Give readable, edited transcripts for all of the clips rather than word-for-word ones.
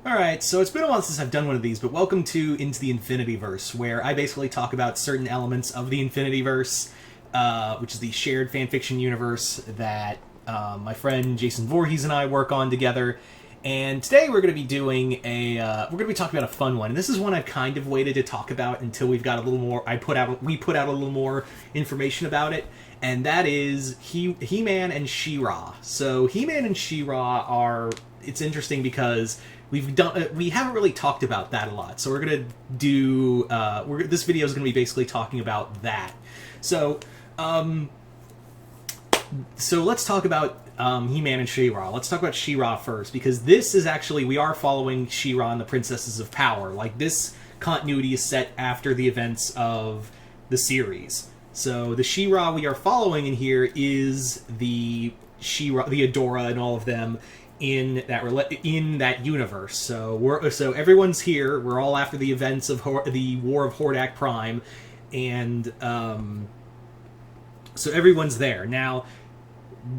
Alright, so it's been a while since I've done one of these, but welcome to Into the Infinityverse, where I basically talk about certain elements of the Infinityverse, which is the shared fanfiction universe that my friend Jason Voorhees and I work on together. And today we're going to be doing we're going to be talking about a fun one. And this is one I've kind of waited to talk about until we've got a little more, we put out a little more information about it. And that is He-Man and She-Ra. So He-Man and She-Ra it's interesting because we haven't really talked about that a lot. So we're going to do, this video is going to be basically talking about that. So let's talk about He-Man and She-Ra. Let's talk about She-Ra first, because this is actually, we are following She-Ra and the Princesses of Power. Like, this continuity is set after the events of the series. So the She-Ra we are following in here is the She-Ra, the Adora, and all of them in that universe. So everyone's here. We're all after the events of the War of Hordak Prime, and so everyone's there now.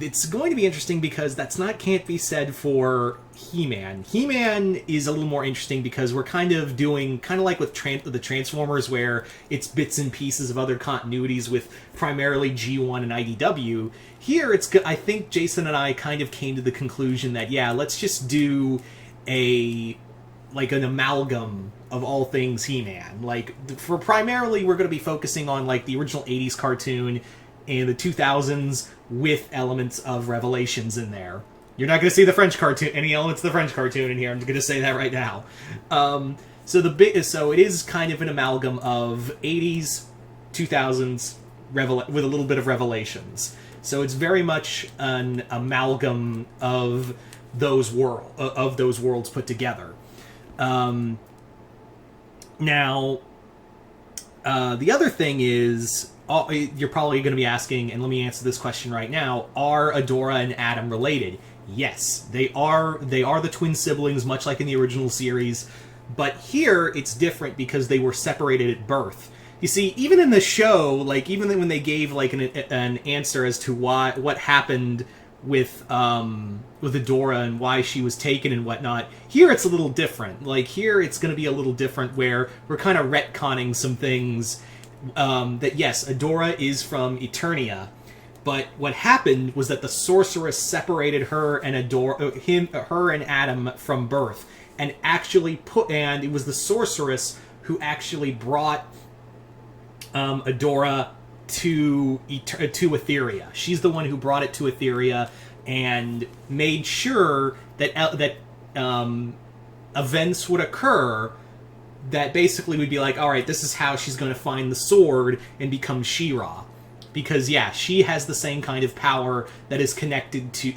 It's going to be interesting because can't be said for He-Man. He-Man is a little more interesting because we're kind of like with the Transformers, where it's bits and pieces of other continuities with primarily G1 and IDW. Here, I think Jason and I kind of came to the conclusion that, yeah, let's just do an amalgam of all things He-Man. Like, for primarily, we're going to be focusing on, like, the original 80s cartoon and the 2000s with elements of Revelations in there. You're not going to see the French cartoon, any elements of the French cartoon in here. I'm going to say that right now. So it is kind of an amalgam of 80s, 2000s, with a little bit of Revelations. So it's very much an amalgam of those worlds put together. Now, the other thing is, you're probably going to be asking, and let me answer this question right now, are Adora and Adam related? Yes, they are. They are the twin siblings, much like in the original series, but here it's different because they were separated at birth. You see, even in the show, like, even when they gave, like, an answer as to what happened with Adora and why she was taken and whatnot, here it's a little different. Like, here it's going to be a little different, where we're kind of retconning some things. That yes, Adora is from Eternia, but what happened was that the sorceress separated her and her and Adam from birth, and it was the sorceress who actually brought Adora to Etheria. She's the one who brought it to Etheria and made sure that events would occur that basically would be like, all right, this is how she's going to find the sword and become She-Ra, because yeah, she has the same kind of power that is connected to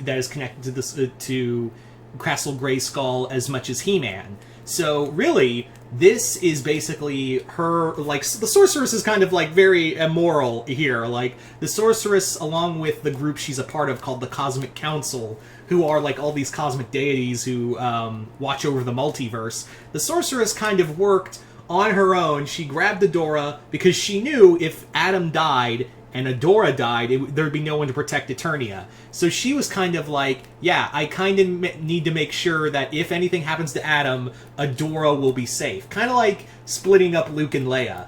to Castle Grayskull as much as He-Man. So really, this is basically her, like, the sorceress is kind of like very immoral here. Like, the sorceress, along with the group she's a part of called the Cosmic Council, who are like all these cosmic deities who watch over the multiverse, the sorceress kind of worked on her own. She grabbed Adora because she knew if Adam died and Adora died, there'd be no one to protect Eternia. So she was kind of like, yeah, I kind of need to make sure that if anything happens to Adam, Adora will be safe. Kind of like splitting up Luke and Leia.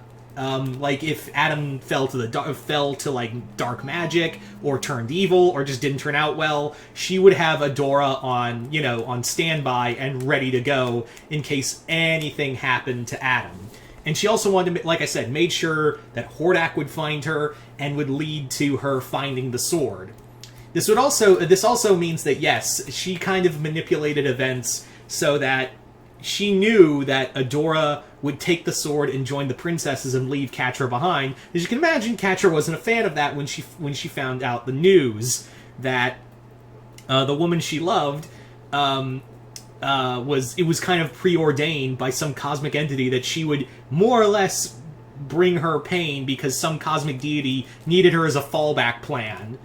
Like if Adam fell to like dark magic or turned evil or just didn't turn out well, she would have Adora on standby and ready to go in case anything happened to Adam. And she also wanted to, like I said, made sure that Hordak would find her and would lead to her finding the sword. This also means that yes, she kind of manipulated events so that she knew that Adora would take the sword and join the princesses and leave Catra behind. As you can imagine, Catra wasn't a fan of that when she found out the news that the woman she loved was kind of preordained by some cosmic entity that she would more or less bring her pain because some cosmic deity needed her as a fallback plan.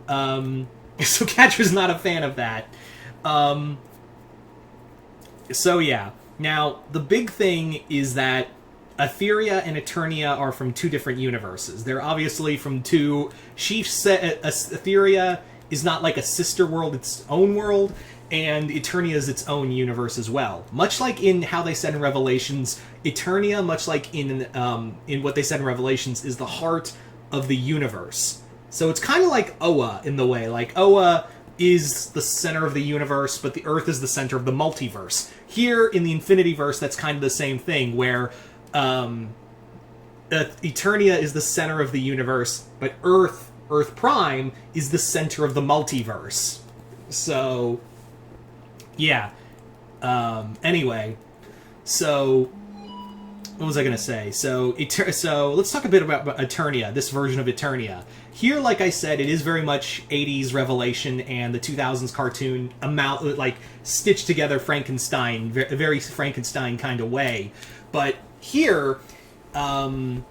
So Catra's not a fan of that. So yeah. Now, the big thing is that Etheria and Eternia are from two different universes. They're obviously from two... Etheria is not like a sister world, it's its own world, and Eternia is its own universe as well. Much like in how they said in Revelations, Eternia, much like in what they said in Revelations, is the heart of the universe. So it's kind of like Oa in the way. Like, Oa is the center of the universe, but the Earth is the center of the multiverse. Here, in the Infinityverse, that's kind of the same thing, where Eternia is the center of the universe, but Earth Prime, is the center of the multiverse. So, yeah. Anyway, so what was I going to say? So let's talk a bit about Eternia, this version of Eternia. Here, like I said, it is very much 80s Revelation and the 2000s cartoon like stitched together Frankenstein, very Frankenstein kind of way. But here, He-Man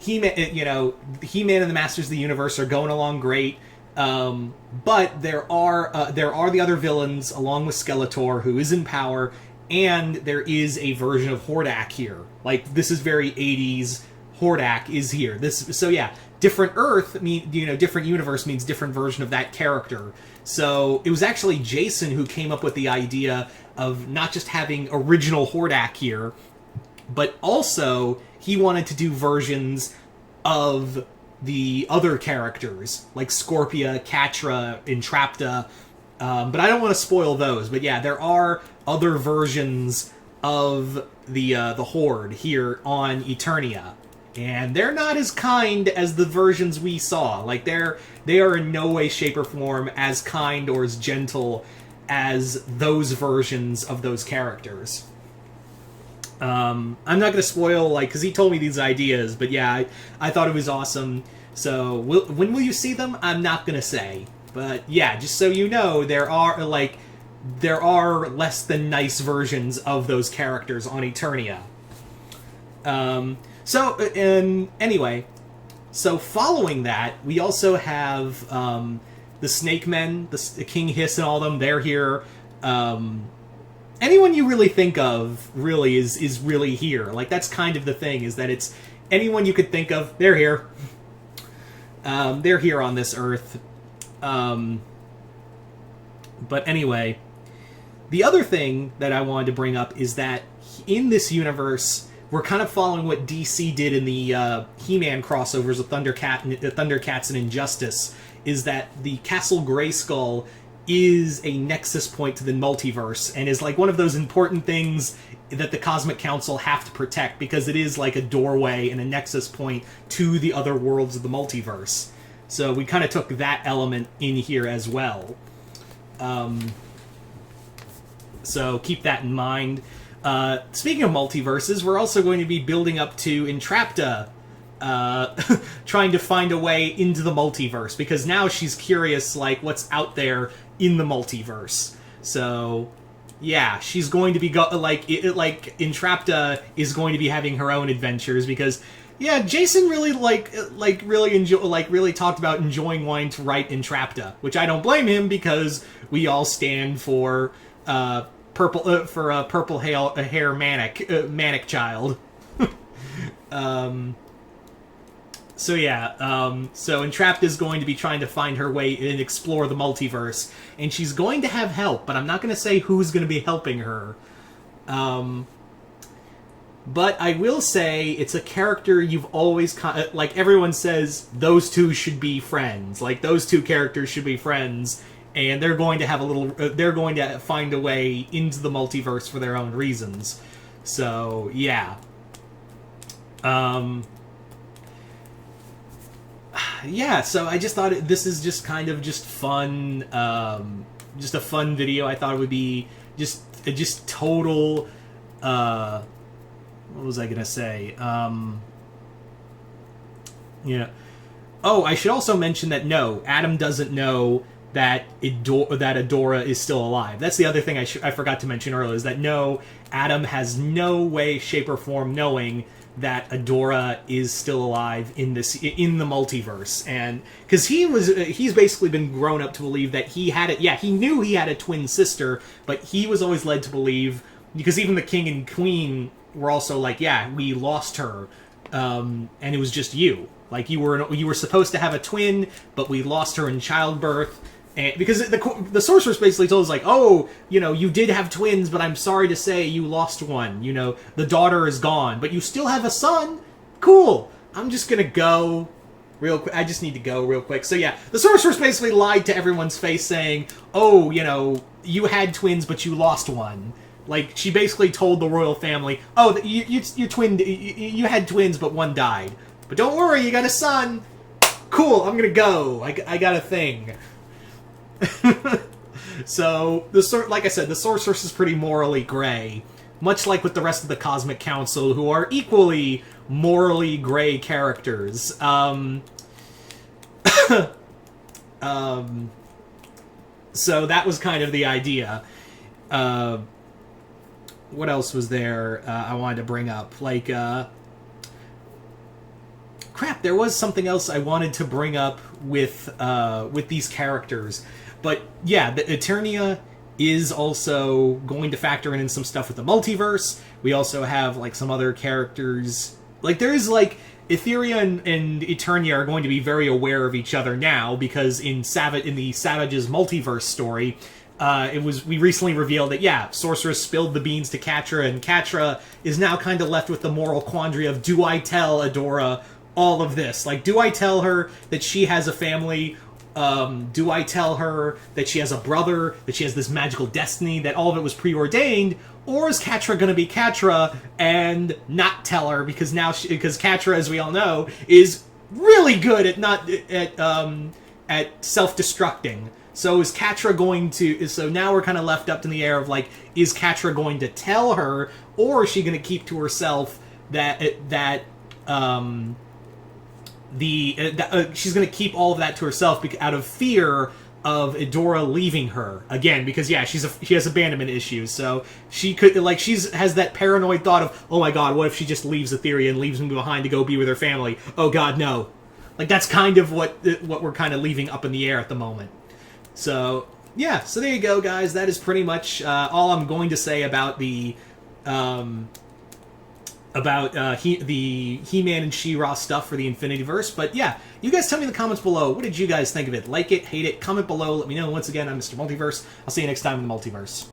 and the Masters of the Universe are going along great. But there are the other villains along with Skeletor, who is in power, and there is a version of Hordak here. Like, this is very 80s. Hordak is here. Different Earth different universe means different version of that character. So it was actually Jason who came up with the idea of not just having original Hordak here, but also he wanted to do versions of the other characters, like Scorpia, Catra, Entrapta, but I don't want to spoil those. But yeah, there are other versions of the Horde here on Eternia, and they're not as kind as the versions we saw. Like, they are in no way, shape, or form as kind or as gentle as those versions of those characters. I'm not going to spoil, like, because he told me these ideas, but yeah, I thought it was awesome. So, when will you see them? I'm not going to say. But yeah, just so you know, there are less than nice versions of those characters on Eternia. Anyway, so following that, we also have the Snake Men, the King Hiss and all them, they're here. Anyone you really think of really is really here. Like, that's kind of the thing, is that it's anyone you could think of, they're here. They're here on this Earth. But anyway, the other thing that I wanted to bring up is that in this universe, we're kind of following what DC did in the He-Man crossovers with Thundercats and Injustice, is that the Castle Grayskull is a nexus point to the multiverse, and is like one of those important things that the Cosmic Council have to protect, because it is like a doorway and a nexus point to the other worlds of the multiverse. So we kind of took that element in here as well. So keep that in mind. Speaking of multiverses, we're also going to be building up to Entrapta trying to find a way into the multiverse, because now she's curious, like, what's out there in the multiverse. So yeah, she's going to be Entrapta is going to be having her own adventures, because yeah, Jason really really talked about enjoying wanting to write Entrapta, which I don't blame him, because we all stand for purple hair manic child. So Entrapta is going to be trying to find her way and explore the multiverse, and she's going to have help, but I'm not going to say who's going to be helping her. But I will say it's a character you've always like, everyone says those two should be friends. Like, those two characters should be friends, and they're going to have they're going to find a way into the multiverse for their own reasons. So yeah. Yeah, so I just thought this is just kind of just fun, just a fun video. I thought it would be just total, what was I gonna say? Yeah. Oh, I should also mention that no, Adam doesn't know that Adora is still alive. That's the other thing I forgot to mention earlier, is that no, Adam has no way, shape, or form knowing that Adora is still alive in the multiverse, and because he's basically been grown up to believe that he had it. Yeah, he knew he had a twin sister, but he was always led to believe, because even the king and queen were also like, yeah, we lost her, and it was just you. Like, you were supposed to have a twin, but we lost her in childbirth. And because the sorceress basically told us like, oh, you know, you did have twins, but I'm sorry to say you lost one. You know, the daughter is gone, but you still have a son. Cool. I'm just gonna go real quick. I just need to go real quick. So yeah, the sorceress basically lied to everyone's face, saying, oh, you know, you had twins, but you lost one. Like, she basically told the royal family, oh, you had twins, but one died. But don't worry, you got a son. Cool, I'm gonna go. I got a thing. So, like I said, the sorceress is pretty morally gray. Much like with the rest of the Cosmic Council, who are equally morally gray characters. So that was kind of the idea. What else was there I wanted to bring up? Like, crap, there was something else I wanted to bring up with these characters. But yeah, the Eternia is also going to factor in some stuff with the multiverse. We also have like some other characters. Like there is like Etheria and Eternia are going to be very aware of each other now because in the Savage's multiverse story, we recently revealed that yeah, Sorceress spilled the beans to Catra, and Catra is now kind of left with the moral quandary of, do I tell Adora all of this? Like, do I tell her that she has a family? Do I tell her that she has a brother, that she has this magical destiny, that all of it was preordained? Or is Catra going to be Catra and not tell her because because Catra, as we all know, is really good at self-destructing. So is Catra going to? So now we're kind of left up in the air of like, is Catra going to tell her, or is she going to keep to herself she's going to keep all of that to herself out of fear of Adora leaving her again, because yeah, she has abandonment issues, so she could like has that paranoid thought of, oh my god, what if she just leaves Etheria and leaves me behind to go be with her family? Oh god, no. Like that's kind of what we're kind of leaving up in the air at the moment. So yeah, so there you go, guys. That is pretty much all I'm going to say about the He-Man and She-Ra stuff for the Infinityverse. But yeah, you guys tell me in the comments below, what did you guys think of it? Like it, hate it, comment below, let me know. Once again, I'm Mr. Multiverse. I'll see you next time in the Multiverse.